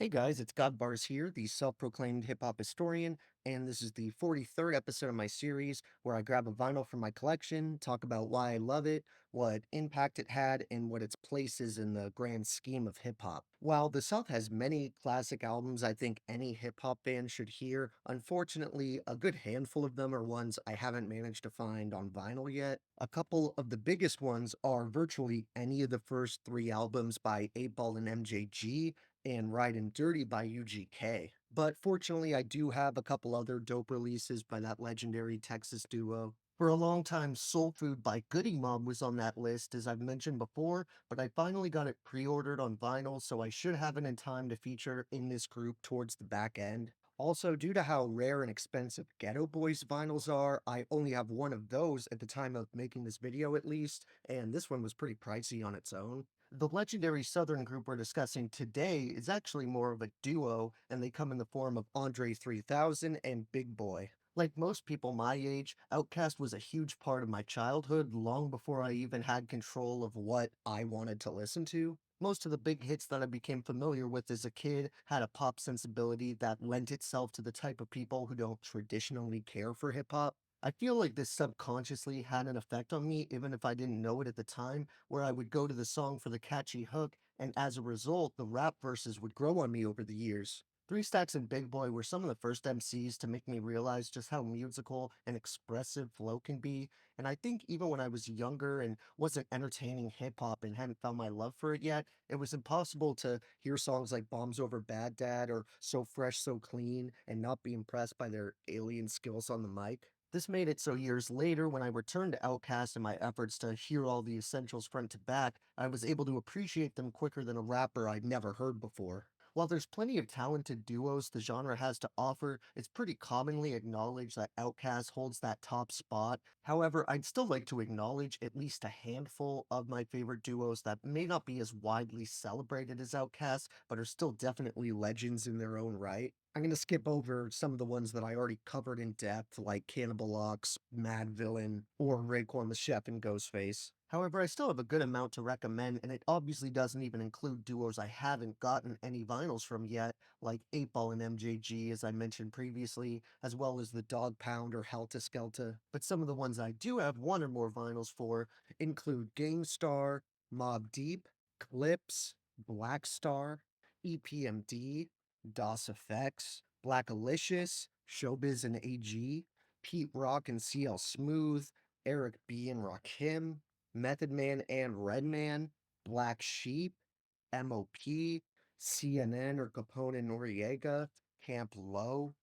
Hey guys, it's God Bars here, the self proclaimed hip hop historian, and this is the 43rd episode of my series where I grab a vinyl from my collection, talk about why I love it, what impact it had, and what its place is in the grand scheme of hip hop. While the South has many classic albums I think any hip hop fan should hear, unfortunately, a good handful of them are ones I haven't managed to find on vinyl yet. A couple of the biggest ones are virtually any of the first three albums by 8 Ball and MJG and Ridin' Dirty by UGK. But fortunately, I do have a couple other dope releases by that legendary Texas duo. For a long time, Soul Food by Goody Mob was on that list, as I've mentioned before, but I finally got it pre-ordered on vinyl, so I should have it in time to feature in this group towards the back end. Also, due to how rare and expensive Ghetto Boys vinyls are, I only have one of those at the time of making this video at least, and this one was pretty pricey on its own. The legendary Southern group we're discussing today is actually more of a duo, and they come in the form of Andre 3000 and Big Boy. Like most people my age, Outkast was a huge part of my childhood long before I even had control of what I wanted to listen to. Most of the big hits that I became familiar with as a kid had a pop sensibility that lent itself to the type of people who don't traditionally care for hip hop. I feel like this subconsciously had an effect on me, even if I didn't know it at the time, where I would go to the song for the catchy hook, and as a result, the rap verses would grow on me over the years. Three Stacks and Big Boy were some of the first MCs to make me realize just how musical and expressive flow can be, and I think even when I was younger and wasn't entertaining hip hop and hadn't found my love for it yet, it was impossible to hear songs like Bombs Over Bad Dad or So Fresh, So Clean and not be impressed by their alien skills on the mic. This made it so years later, when I returned to Outkast in my efforts to hear all the essentials front to back, I was able to appreciate them quicker than a rapper I'd never heard before. While there's plenty of talented duos the genre has to offer, it's pretty commonly acknowledged that Outkast holds that top spot. However, I'd still like to acknowledge at least a handful of my favorite duos that may not be as widely celebrated as Outkast, but are still definitely legends in their own right. I'm going to skip over some of the ones that I already covered in depth, like Cannibal Ox, Mad Villain, or Raekwon the Chef and Ghostface. However, I still have a good amount to recommend, and it obviously doesn't even include duos I haven't gotten any vinyls from yet, like 8 Ball and MJG, as I mentioned previously, as well as the Dog Pound or Helta Skelta. But some of the ones I do have one or more vinyls for include Gangstar, Mobb Deep, Clips, Black Star, EPMD, DOS Effects, Blackalicious, Showbiz and AG, Pete Rock and CL Smooth, Eric B and Rakim, Method Man and Redman, Black Sheep, MOP, CNN or Capone and Noriega, Camp Low,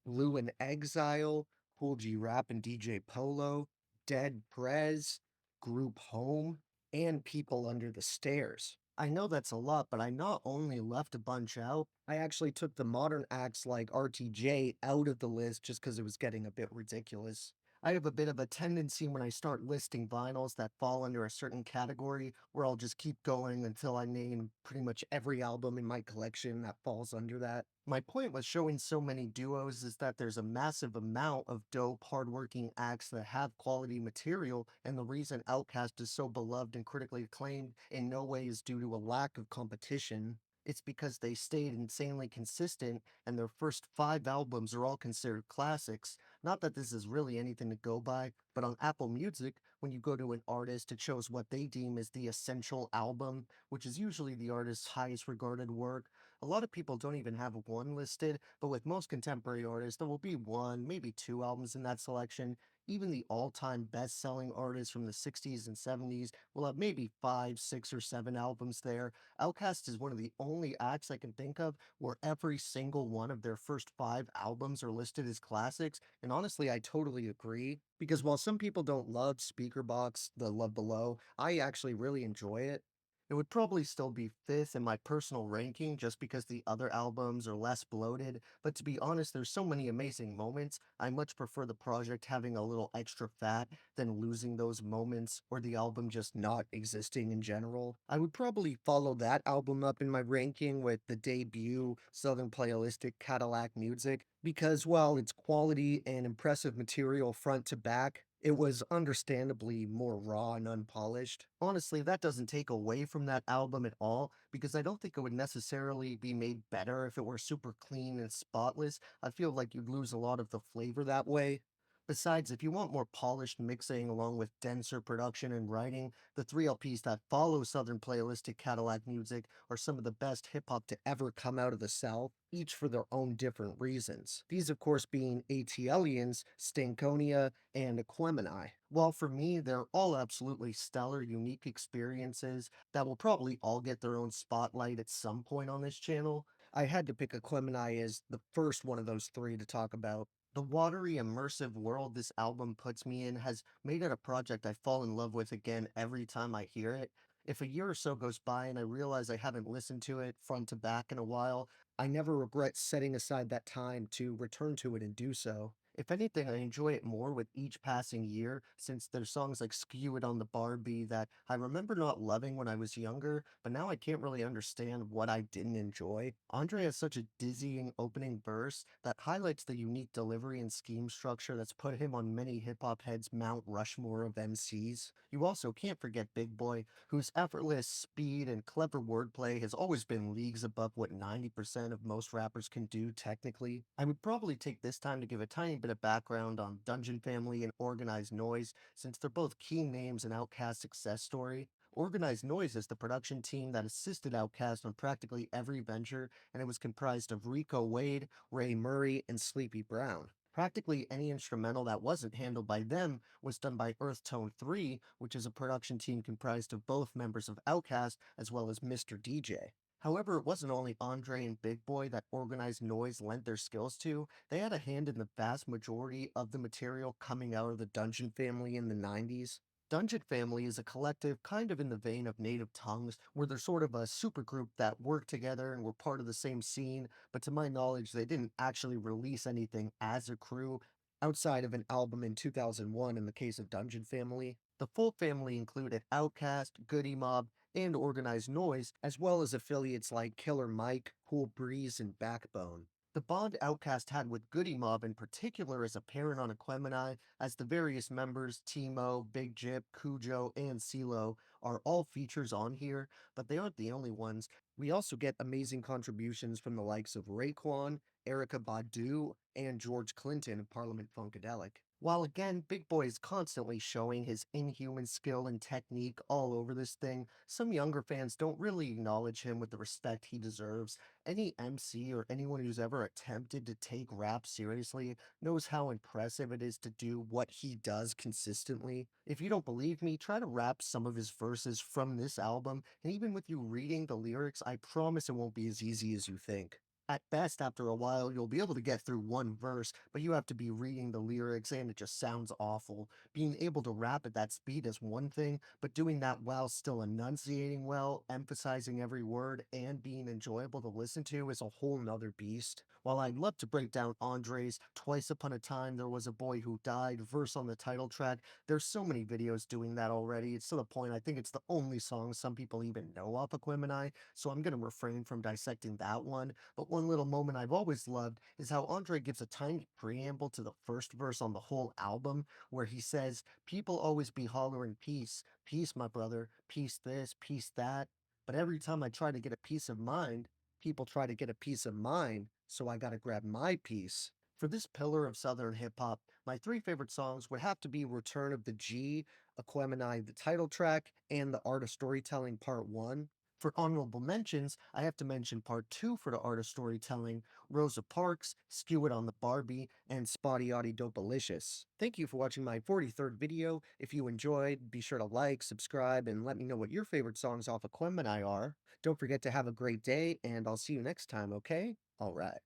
Blue in Exile, Cool G Rap and DJ Polo, Dead Prez, Group Home, and People Under the Stairs. I know that's a lot, but I not only left a bunch out, I actually took the modern acts like RTJ out of the list just because it was getting a bit ridiculous. I have a bit of a tendency when I start listing vinyls that fall under a certain category where I'll just keep going until I name pretty much every album in my collection that falls under that. My point with showing so many duos is that there's a massive amount of dope, hardworking acts that have quality material, and the reason Outkast is so beloved and critically acclaimed in no way is due to a lack of competition. It's because they stayed insanely consistent, and their first five albums are all considered classics. Not that this is really anything to go by, but on Apple Music, when you go to an artist, it shows what they deem as the essential album, which is usually the artist's highest regarded work. A lot of people don't even have one listed, but with most contemporary artists, there will be one, maybe two albums in that selection. Even the all time best selling artists from the 60s and 70s will have maybe five, six, or seven albums there. Outkast is one of the only acts I can think of where every single one of their first five albums are listed as classics, and honestly, I totally agree. Because while some people don't love Speaker Box, The Love Below, I actually really enjoy it. It would probably still be fifth in my personal ranking just because the other albums are less bloated, but to be honest, there's so many amazing moments. I much prefer the project having a little extra fat than losing those moments or the album just not existing in general. I would probably follow that album up in my ranking with the debut Southern Playalistic Cadillac Music because while its quality and impressive material front to back, it was understandably more raw and unpolished. Honestly, that doesn't take away from that album at all, because I don't think it would necessarily be made better if it were super clean and spotless. I feel like you'd lose a lot of the flavor that way. Besides, if you want more polished mixing along with denser production and writing, the 3 LPs that follow Southern Playalistic Cadillac Music are some of the best hip hop to ever come out of the South, each for their own different reasons. These, of course, being ATLians, Stankonia, and Aquemini. While for me, they're all absolutely stellar, unique experiences that will probably all get their own spotlight at some point on this channel, I had to pick Aquemini as the first one of those three to talk about. The watery, immersive world this album puts me in has made it a project I fall in love with again every time I hear it. If a year or so goes by and I realize I haven't listened to it front to back in a while, I never regret setting aside that time to return to it and do so. If anything, I enjoy it more with each passing year, since there's songs like Skew It on the Barbie that I remember not loving when I was younger, but now I can't really understand what I didn't enjoy. Andre has such a dizzying opening verse that highlights the unique delivery and scheme structure that's put him on many hip hop heads' Mount Rushmore of MCs. You also can't forget Big Boy, whose effortless speed and clever wordplay has always been leagues above what 90% of most rappers can do technically. I would probably take this time to give a tiny bit of background on Dungeon Family and Organized Noise, since they're both key names in Outkast's success story. Organized Noise is the production team that assisted Outkast on practically every venture, and it was comprised of Rico Wade, Ray Murray, and Sleepy Brown. Practically any instrumental that wasn't handled by them was done by Earth Tone 3, which is a production team comprised of both members of Outkast as well as Mr. DJ. However, it wasn't only Andre and Big Boy that Organized Noise lent their skills to, they had a hand in the vast majority of the material coming out of the Dungeon Family in the 90s. Dungeon Family is a collective kind of in the vein of Native Tongues, where they're sort of a supergroup that work together and were part of the same scene, but to my knowledge, they didn't actually release anything as a crew outside of an album in 2001 in the case of Dungeon Family. The full family included Outkast, Goody Mob, and Organized Noise, as well as affiliates like Killer Mike, Cool Breeze, and Backbone. The bond Outkast had with Goody Mob in particular is apparent on Aquemini, as the various members, Timo, Big Jip, Cujo, and CeeLo, are all features on here, but they aren't the only ones. We also get amazing contributions from the likes of Raekwon, Erica Badu, and George Clinton of Parliament Funkadelic. While again, Big Boy is constantly showing his inhuman skill and technique all over this thing, some younger fans don't really acknowledge him with the respect he deserves. Any MC or anyone who's ever attempted to take rap seriously knows how impressive it is to do what he does consistently. If you don't believe me, try to rap some of his verses from this album, and even with you reading the lyrics, I promise it won't be as easy as you think. At best, after a while, you'll be able to get through one verse, but you have to be reading the lyrics and it just sounds awful. Being able to rap at that speed is one thing, but doing that while still enunciating well, emphasizing every word, and being enjoyable to listen to is a whole nother beast. While I'd love to break down Andre's Twice Upon a Time There Was a Boy Who Died verse on the title track, there's so many videos doing that already. It's to the point I think it's the only song some people even know off Aquemini, so I'm gonna refrain from dissecting that one. But one little moment I've always loved is how Andre gives a tiny preamble to the first verse on the whole album, where he says, "People always be hollering peace, peace, my brother, peace this, peace that. But every time I try to get a peace of mind, people try to get a peace of mine, so I gotta grab my piece." For this pillar of Southern hip hop, my three favorite songs would have to be Return of the G, Aquemini, the title track, and The Art of Storytelling Part 1. For honorable mentions, I have to mention part 2 for the art of storytelling, Rosa Parks, Skew It on the Barbie, and Spotty Audie Dopalicious. Thank you for watching my 43rd video. If you enjoyed, be sure to like, subscribe, and let me know what your favorite songs off of Aquemini are. Don't forget to have a great day, and I'll see you next time, okay? Alright.